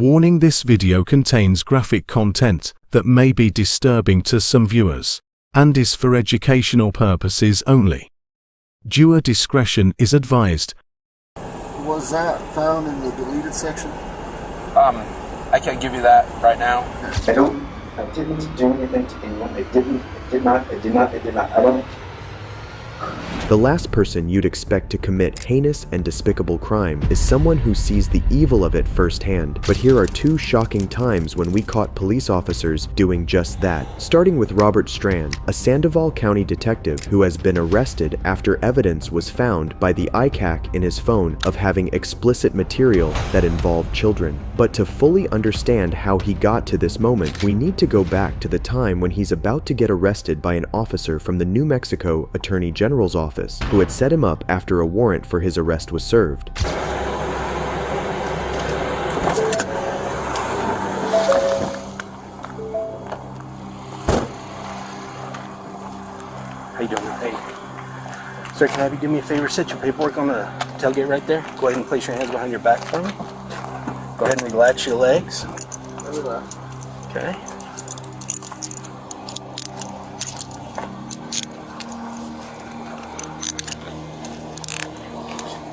Warning: this video contains graphic content that may be disturbing to some viewers and is for educational purposes only. Viewer discretion is advised. Was that found in the deleted section? I can't give you that right now. I didn't do anything to anyone. I did not. I don't. The last person you'd expect to commit heinous and despicable crime is someone who sees the evil of it firsthand. But here are two shocking times when we caught police officers doing just that. Starting with Robert Strand, a Sandoval County detective who has been arrested after evidence was found by the ICAC in his phone of having explicit material that involved children. But to fully understand how he got to this moment, we need to go back to the time when he's about to get arrested by an officer from the New Mexico Attorney General's office, who had set him up after a warrant for his arrest was served. How you doing? Hey. Sir, can I have you do me a favor? Set your paperwork on the tailgate right there. Go ahead and place your hands behind your back for me. Go ahead and relax your legs. Okay.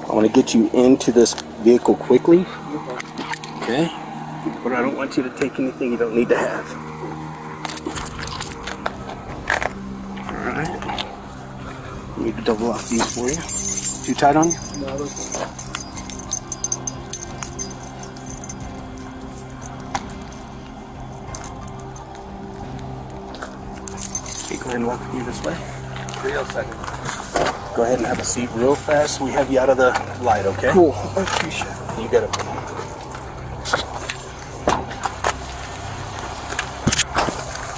I want to get you into this vehicle quickly. Okay. But I don't want you to take anything you don't need to have. Alright. I need to double off these for you. Too tight on you? No, okay. Okay, go ahead and walk with me this way. Real second. Go ahead and have a seat real fast. We have you out of the light, okay? Cool. I appreciate it. You got it.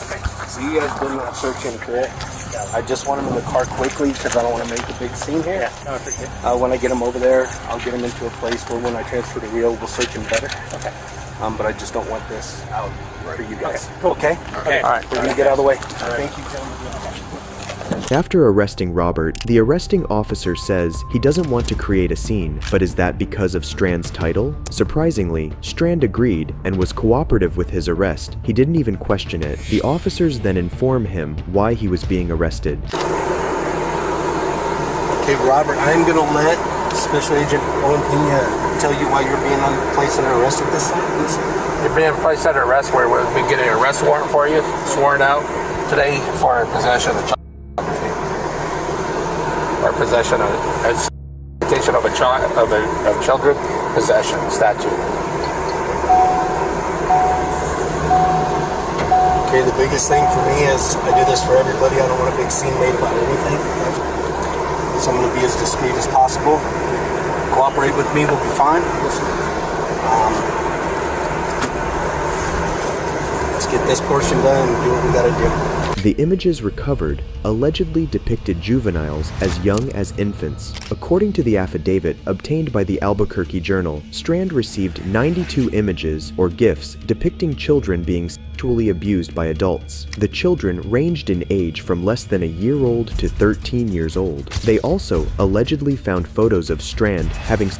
Okay. So you guys did not search him, correct? Yeah. I just want him in the car quickly because I don't want to make a big scene here. Yeah, no, I appreciate it. When I get him over there, I'll get him into a place where when I transfer to Rio, we'll search him better. Okay. But I just don't want this out for you guys. Okay? Okay. All right. We're going to get out of the way. Thank you, gentlemen. After arresting Robert, the arresting officer says he doesn't want to create a scene, but is that because of Strand's title? Surprisingly, Strand agreed and was cooperative with his arrest. He didn't even question it. The officers then inform him why he was being arrested. Okay, Robert, I'm going to let Special Agent Owen Pena tell you why you're being placed under arrest at this time. You're being placed under arrest where we'll be getting an arrest warrant for you, sworn out today for possession of or possession of exploitation of a child of children possession statute. Okay, the biggest thing for me is I do this for everybody. I don't want a big scene made about anything. So I'm going to be as discreet as possible. Cooperate with me, we'll be fine. Let's get this portion done and do what we got to do. The images recovered allegedly depicted juveniles as young as infants. According to the affidavit obtained by the Albuquerque Journal, Strand received 92 images or GIFs depicting children being sexually abused by adults. The children ranged in age from less than a year old to 13 years old. They also allegedly found photos of Strand having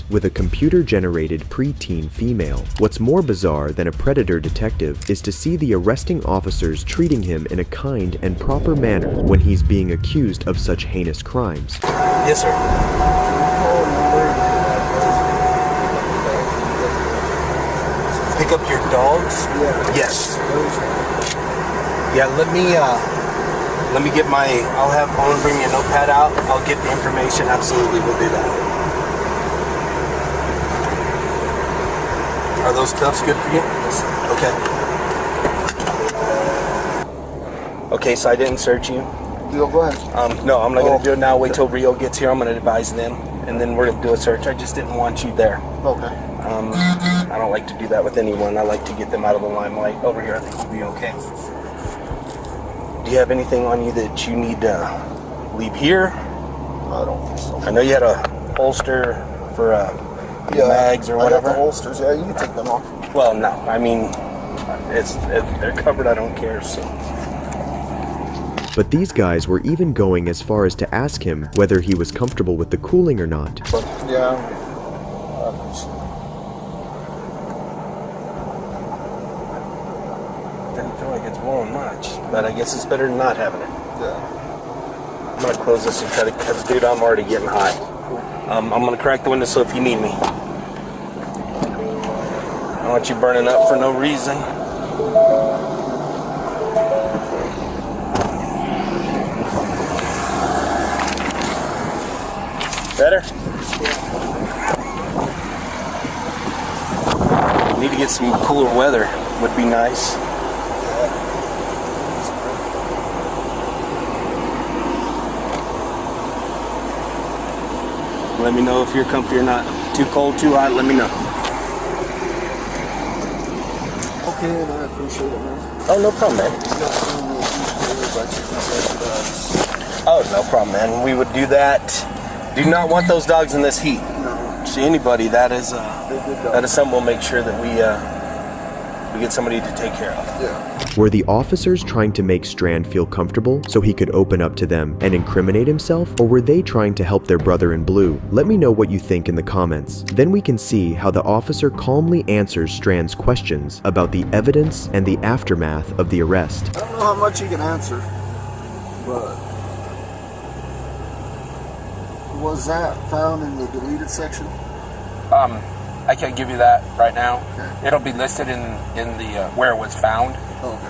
with a computer-generated preteen female. What's more bizarre than a predator detective is to see the arresting officers treating him in a kind and proper manner when he's being accused of such heinous crimes. Yes, sir. Pick up your dogs? Yeah. Yes. Yeah, let me get my, I'll have Owen bring me a notepad out. I'll get the information. Absolutely, we'll do that. Are those cuffs good for you? Yes. Okay. Okay, so I didn't search you. Go ahead. No, I'm not going to do it now. Wait till Rio gets here. I'm going to advise them, and then we're going to do a search. I just didn't want you there. Okay. I don't like to do that with anyone. I like to get them out of the limelight. Over here, I think we'll be okay. Do you have anything on you that you need to leave here? I don't think so. I know you had a holster for mags or whatever. I got the holsters. Yeah, you can take them off. Well, no. I mean, they're covered. I don't care. So. But these guys were even going as far as to ask him whether he was comfortable with the cooling or not. But yeah, I appreciate Doesn't feel like it's blowing much, but I guess it's better than not having it. Yeah. I'm gonna close this and try to, cause dude, I'm already getting hot. I'm gonna crack the window so if you need me. I don't want you burning up for no reason. Better? Need to get some cooler weather. Would be nice. Let me know if you're comfy or not. Too cold, too hot, let me know. Okay, and I appreciate it, man. Oh, no problem, man. Oh, no problem, man. We would do that. Do not want those dogs in this heat. No. See anybody, that is something we'll make sure that we get somebody to take care of. Yeah. Were the officers trying to make Strand feel comfortable so he could open up to them and incriminate himself, or were they trying to help their brother in blue? Let me know what you think in the comments. Then we can see how the officer calmly answers Strand's questions about the evidence and the aftermath of the arrest. I don't know how much you can answer, but was that found in the deleted section? I can't give you that right now. Okay. It'll be listed in the where it was found. Okay.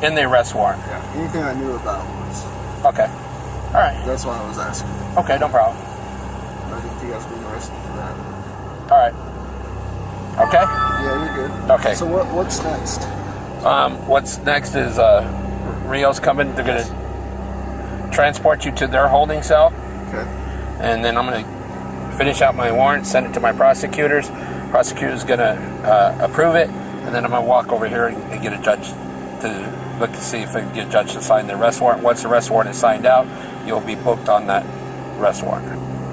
In the arrest warrant. Yeah. Anything I knew about was. Okay. All right. That's why I was asking. Okay, no problem. I didn't think I was being arrested for that. All right. Okay. Yeah, you're good. Okay. So what's next? What's next is Rio's coming. They're gonna transport you to their holding cell, Okay. and then I'm gonna finish out my warrant, send it to my prosecutors. Prosecutor's gonna approve it, and then I'm gonna walk over here and get a judge to look to see if I can get a judge to sign the arrest warrant. Once the arrest warrant is signed out, you'll be booked on that arrest warrant.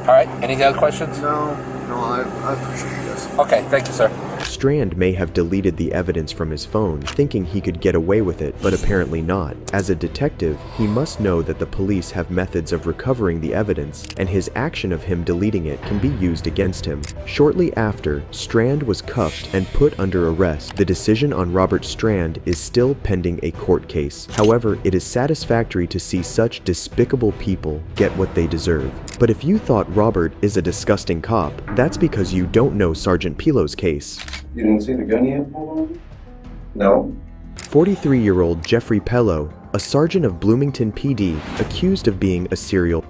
All right. Any other questions? No, I appreciate you guys. Okay. Thank you, sir. Strand may have deleted the evidence from his phone, thinking he could get away with it, but apparently not. As a detective, he must know that the police have methods of recovering the evidence, and his action of him deleting it can be used against him. Shortly after, Strand was cuffed and put under arrest. The decision on Robert Strand is still pending a court case. However, it is satisfactory to see such despicable people get what they deserve. But if you thought Robert is a disgusting cop, that's because you don't know Sergeant Pilo's case. You didn't see the gun yet? No. 43-year-old Jeffrey Pello, a sergeant of Bloomington PD, accused of being a serial.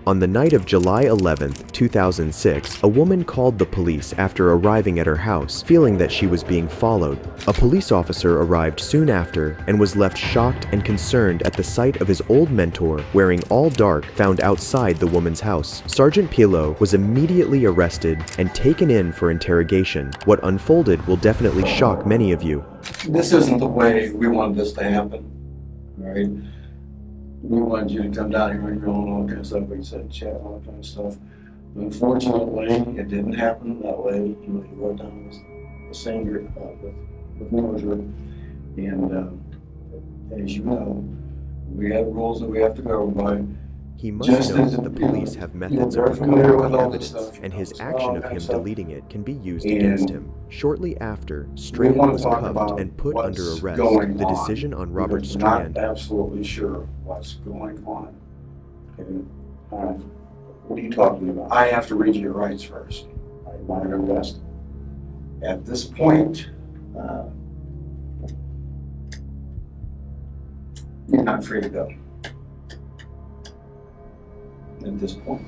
On the night of July 11, 2006, a woman called the police after arriving at her house, feeling that she was being followed. A police officer arrived soon after and was left shocked and concerned at the sight of his old mentor, wearing all dark, found outside the woman's house. Sergeant Pilo was immediately arrested and taken in for interrogation. What unfolded will definitely shock many of you. This isn't the way we wanted this to happen, all right? We wanted you to come down here and go and all kind of stuff, we said chat, all that kind of stuff. Unfortunately, it didn't happen that way. You know, he wrote down the same group with Mosher. And as you know, we have rules that we have to go by. He must know that the police have methods of recovering evidence, and his action of him deleting it can be used against him. Shortly after, Strand was cuffed and put under arrest. The decision on Robert Strand. I'm not absolutely sure what's going on. Okay. What are you talking about? I have to read you your rights first. I want to arrest. At this point, you're not free to go. At this point,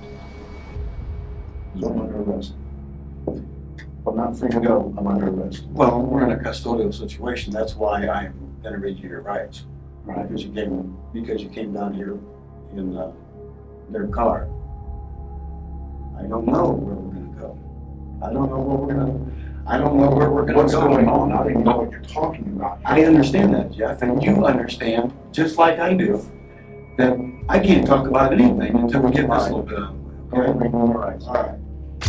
I'm under arrest. I'm not free to go. I'm under arrest. Well, we're in a custodial situation. That's why I'm going to read you your rights, right? Because you came down here in their car. I don't know where we're going to go. I don't know where we're going to go. What's going on? I don't even know what you're talking about. I understand that, Jeff, and you understand, just like I do, that I can't talk about anything until we get this little bit out of the way. Okay? All right.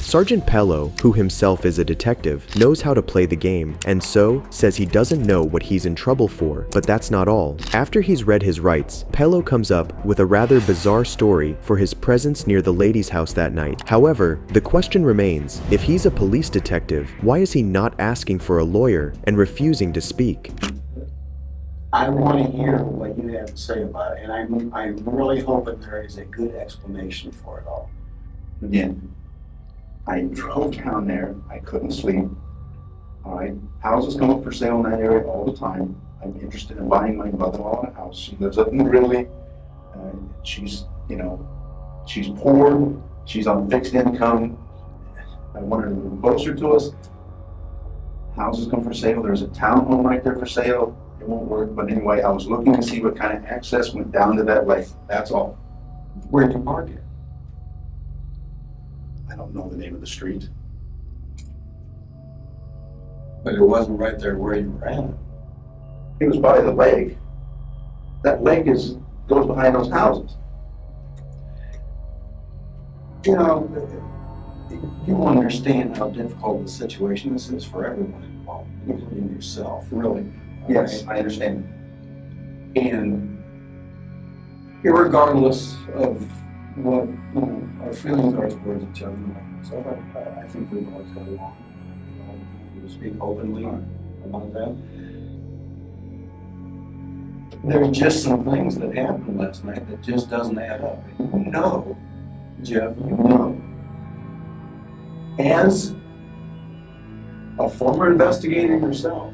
Sergeant Pello, who himself is a detective, knows how to play the game, and so says he doesn't know what he's in trouble for. But that's not all. After he's read his rights, Pello comes up with a rather bizarre story for his presence near the lady's house that night. However, the question remains, if he's a police detective, why is he not asking for a lawyer and refusing to speak? I want to hear what you have to say about it, and I'm really hoping there is a good explanation for it all. Again, I drove down there, I couldn't sleep. All right, houses come up for sale in that area all the time. I'm interested in buying my mother-in-law a house. She lives up in Greeley. She's poor. She's on fixed income. I want her to move closer to us. Houses come for sale. There's a townhome right there for sale. It won't work, but anyway, I was looking to see what kind of access went down to that lake. That's all. Where'd you park it? I don't know the name of the street. But it wasn't right there where you were at. It was by the lake. That lake goes behind those houses. You know, you understand how difficult the situation this is for everyone involved, including yourself, really. Yes, Right? I understand. And irregardless of what our feelings are towards each other, so I think we've always got along. To speak openly about that. There are just some things that happened last night that just doesn't add up. You know, Jeff, you know, as a former investigator yourself,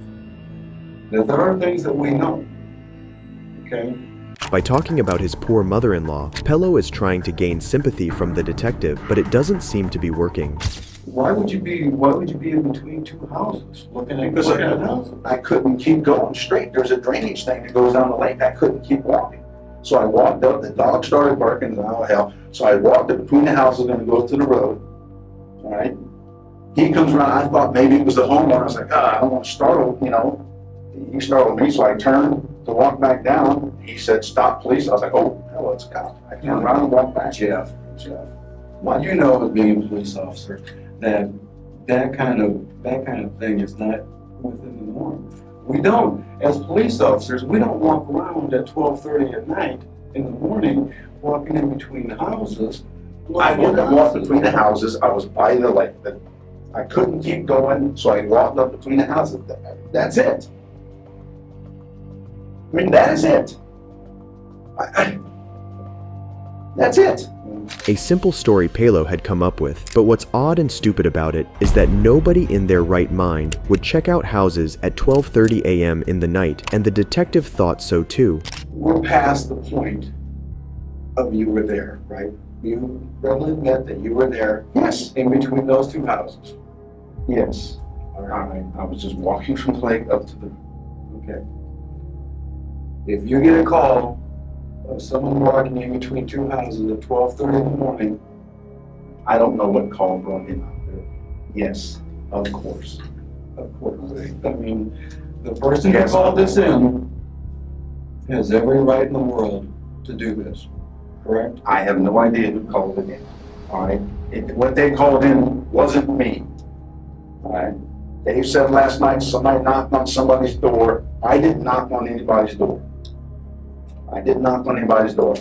that there are things that we know, okay? By talking about his poor mother-in-law, Pello is trying to gain sympathy from the detective, but it doesn't seem to be working. Why would you be in between two houses looking at houses? I couldn't keep going straight. There's a drainage thing that goes down the lake. I couldn't keep walking. So I walked up, the dog started barking, oh hell. So I walked up between the houses and go to the road. All right. He comes around, I thought maybe it was the homeowner. I was like, I don't want to startle, He startled me, so I turned to walk back down. He said, stop, please. I was like, oh, hell, it's a cop. I turned around and walked back. Jeff, what you know as being a police officer, that kind of thing is not within the norm. We don't, as police officers, we don't walk around at 12:30 at night in the morning, walking in between houses. I wouldn't walk between the houses. I was by the lake. I couldn't keep going, so I walked up between the houses. That's it. I mean, that is it. That's it. A simple story Pello had come up with, but what's odd and stupid about it is that nobody in their right mind would check out houses at 12:30 a.m. in the night, and the detective thought so too. We're past the point of you were there, right? You readily admit that you were there. Yes. In between those two houses. Yes. I was just walking from the lake up to the... Okay. If you get a call of someone walking in between two houses at 12:30 in the morning, I don't know what call brought him out there. Yes, of course. of course, I mean, the person who called this in has every right in the world to do this, correct? I have no idea who called it in. All right. What they called in wasn't me. All right. Dave said last night somebody knocked on somebody's door. I didn't knock on anybody's door. I didn't knock on anybody's door.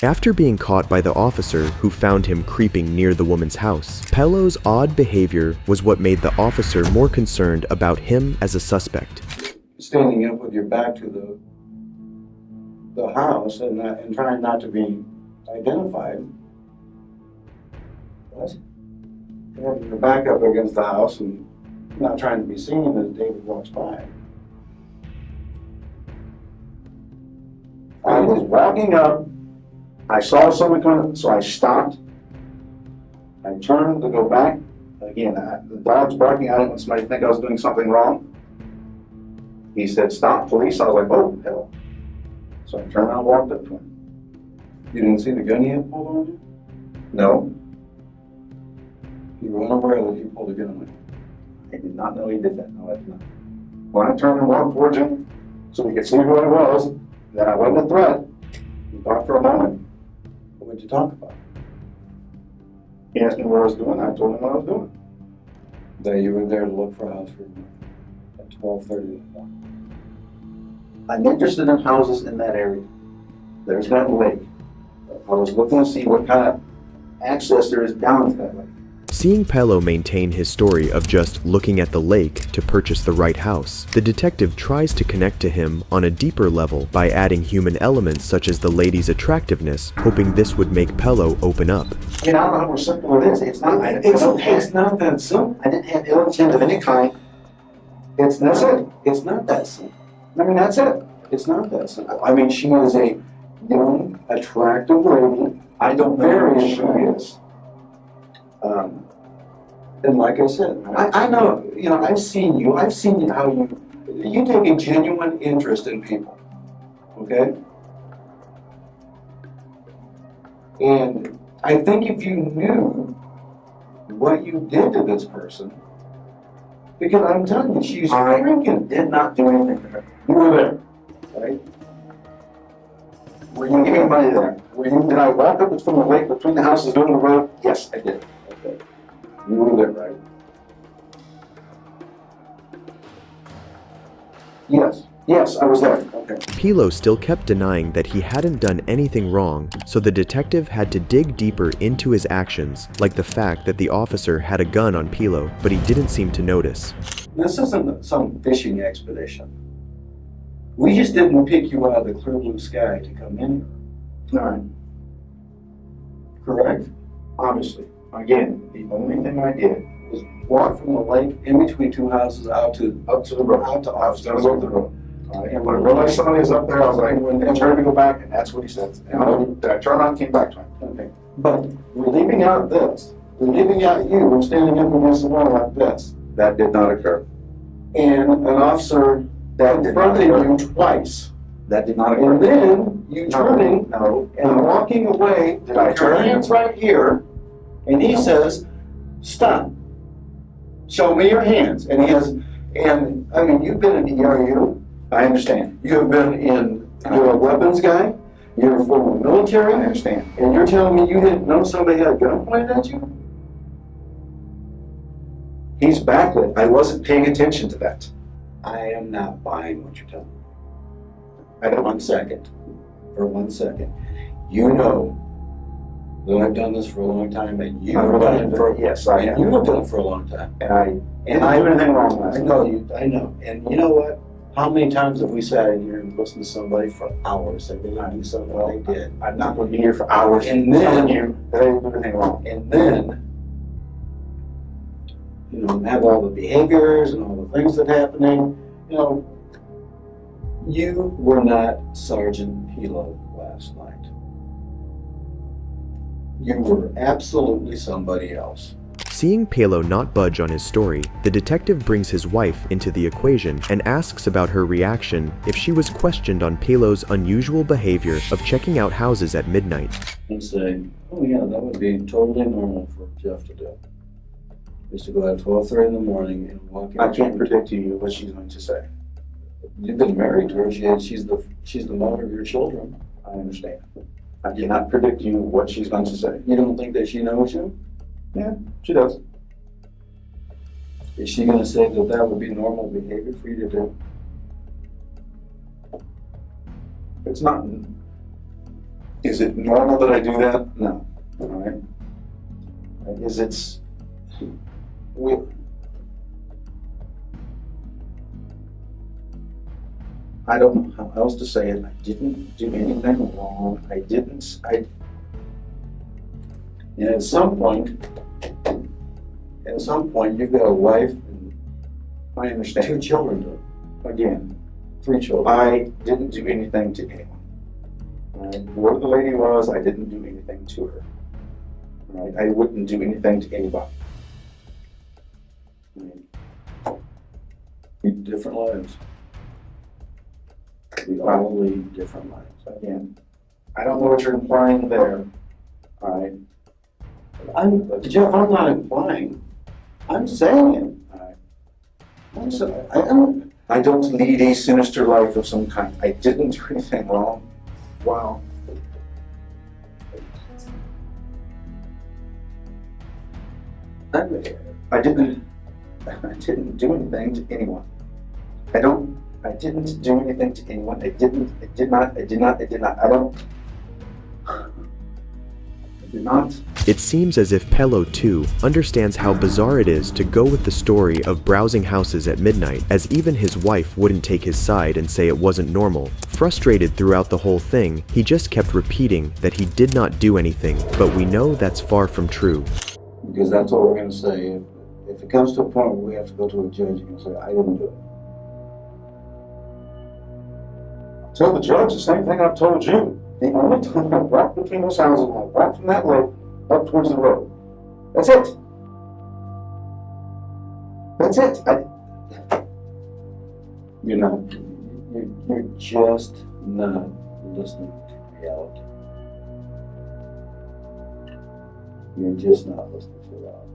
After being caught by the officer who found him creeping near the woman's house, Pello's odd behavior was what made the officer more concerned about him as a suspect. Standing up with your back to the house and trying not to be identified. What? Having your back up against the house and not trying to be seen as David walks by. I was walking up. I saw someone coming, so I stopped. I turned to go back. Again, the dog's barking. I didn't want somebody to think I was doing something wrong. He said, "Stop, police." I was like, "Oh, hell." So I turned around and walked up to him. You didn't see the gun he had pulled on you? No. You were unaware that he pulled a gun on you? I did not know he did that. No, I did not. When I turned and walked towards him, so he could see who I was, that I wasn't a threat, we talked for a moment. What did you talk about? He asked me what I was doing, I told him what I was doing. That you were there to look for a house for at 12:30 in the morning. I'm interested in houses in that area. There's that lake. I was looking to see what kind of access there is down to that lake. Seeing Pello maintain his story of just looking at the lake to purchase the right house, the detective tries to connect to him on a deeper level by adding human elements such as the lady's attractiveness, hoping this would make Pello open up. I mean, I don't know how simple it is. It's not that simple. I didn't have ill intent of any kind. That's it. It's not that simple. I mean, that's it. It's not that simple. I mean, she is a young, attractive lady. I don't know who she is. And like I said, I know, I've seen you how you take a genuine interest in people, okay? And I think if you knew what you did to this person, because I'm telling you, she's freaking did not do anything to her. You were there, right? Were you anybody there? Did I walk up from the lake between the houses doing the road? Yes, I did. Okay. You were there, right? Yes, I was there. Okay. Pello still kept denying that he hadn't done anything wrong, so the detective had to dig deeper into his actions, like the fact that the officer had a gun on Pello, but he didn't seem to notice. This isn't some fishing expedition. We just didn't pick you out of the clear blue sky to come in. All right. Correct? Obviously. Again, the only thing I did Was walk from the lake in between two houses up to the road. I was going to go to the road. And when I realized somebody was up there, I was like, and turned to go back, and that's what he said. And I turned around and came back to him. Okay. But we're leaving out this. We're leaving out you. We're standing up against the wall like this. That did not occur. And an officer confronted you twice. That did not occur. And then you turning No. and walking away. Did I with your turn? hands right here. And he says, stop. Show me your hands. And he has, and I mean, you've been in the ERU. I understand. You have been in, you're a weapons guy. You're a former military. I understand. And you're telling me you didn't know somebody had a gun pointed at you? He's backlit. I wasn't paying attention to that. I am not buying what you're telling me. I don't. 1 second. For 1 second. You know that I've done this for a long time, and you have done it for Yes, I am. you have done it for a long time. And I didn't do anything wrong last I night. know you. I know. And you know what? How many times have we sat in here and listened to somebody for hours and they didn't do something they did? I'm not going to be here for hours And telling then you that I didn't do anything wrong. and then have all the behaviors and all the things that are happening. You were not Sergeant Hilo last night. You were absolutely somebody else. Seeing Pello not budge on his story, the detective brings his wife into the equation and asks about her reaction if she was questioned on Pello's unusual behavior of checking out houses at midnight. And say, oh yeah, that would be totally normal for Jeff to do. Is to go at 12:30 in the morning and walk in. I can't predict to you what she's going to say. You've been married to her. She's the mother of your children. I understand. I cannot predict you what she's going to say. You don't think that she knows you? Yeah, she does. Is she going to say that that would be normal behavior for you to do? It's not. Is it normal that I do that? No. All right. I don't know how else to say it. I didn't do anything wrong. And at some point, you've got a wife and I understand. 2 children. Again, 3 children. I didn't do anything to anyone. All right? Whoever the lady was, I didn't do anything to her. All right? I wouldn't do anything to anybody. Lead different lives. We all lead different lives. Again, I don't know what you're implying there. All right. Jeff, I'm not implying. I'm saying it. I don't lead a sinister life of some kind. I didn't do anything wrong. Wow. I didn't do anything to anyone. I didn't do anything to anyone. I did not. It seems as if Pello, too, understands how bizarre it is to go with the story of browsing houses at midnight, as even his wife wouldn't take his side and say it wasn't normal. Frustrated throughout the whole thing, he just kept repeating that he did not do anything, but we know that's far from true. Because that's what we're going to say. If it comes to a point where we have to go to a judge, you can say, I didn't do it. Tell the judge the same thing I've told you. The only time I walked between those houses, I walked from that road up towards the road. That's it. That's it. You're just not listening to reality. You're just not listening to reality.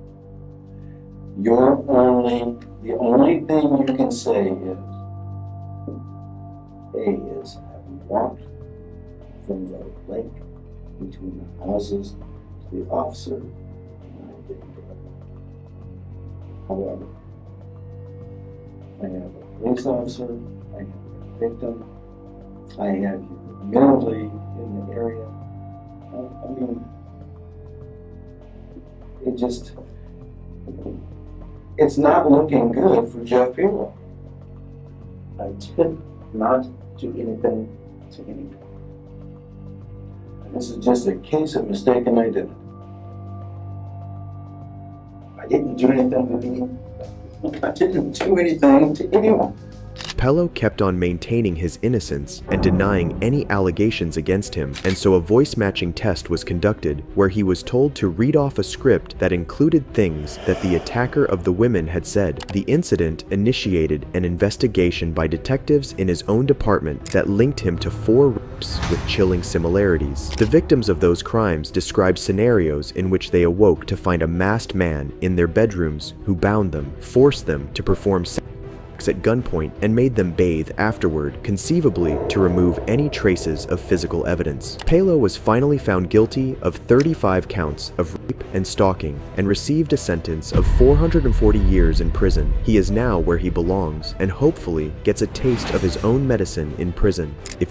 The only thing you can say is, having walked from the lake between the houses to the officer, and I didn't do it. However, I have a police officer, I have a victim, I have you mentally in the area. I mean, it's not looking good for Jeff Pirlo. I did not do anything to anyone. This is just a case of mistaken identity. I didn't do anything to anyone. I didn't do anything to anyone. Pello kept on maintaining his innocence and denying any allegations against him, and so a voice-matching test was conducted where he was told to read off a script that included things that the attacker of the women had said. The incident initiated an investigation by detectives in his own department that linked him to 4 rapes with chilling similarities. The victims of those crimes described scenarios in which they awoke to find a masked man in their bedrooms who bound them, forced them to perform at gunpoint, and made them bathe afterward, conceivably to remove any traces of physical evidence. Pello was finally found guilty of 35 counts of rape and stalking and received a sentence of 440 years in prison. He is now where he belongs and hopefully gets a taste of his own medicine in prison. If you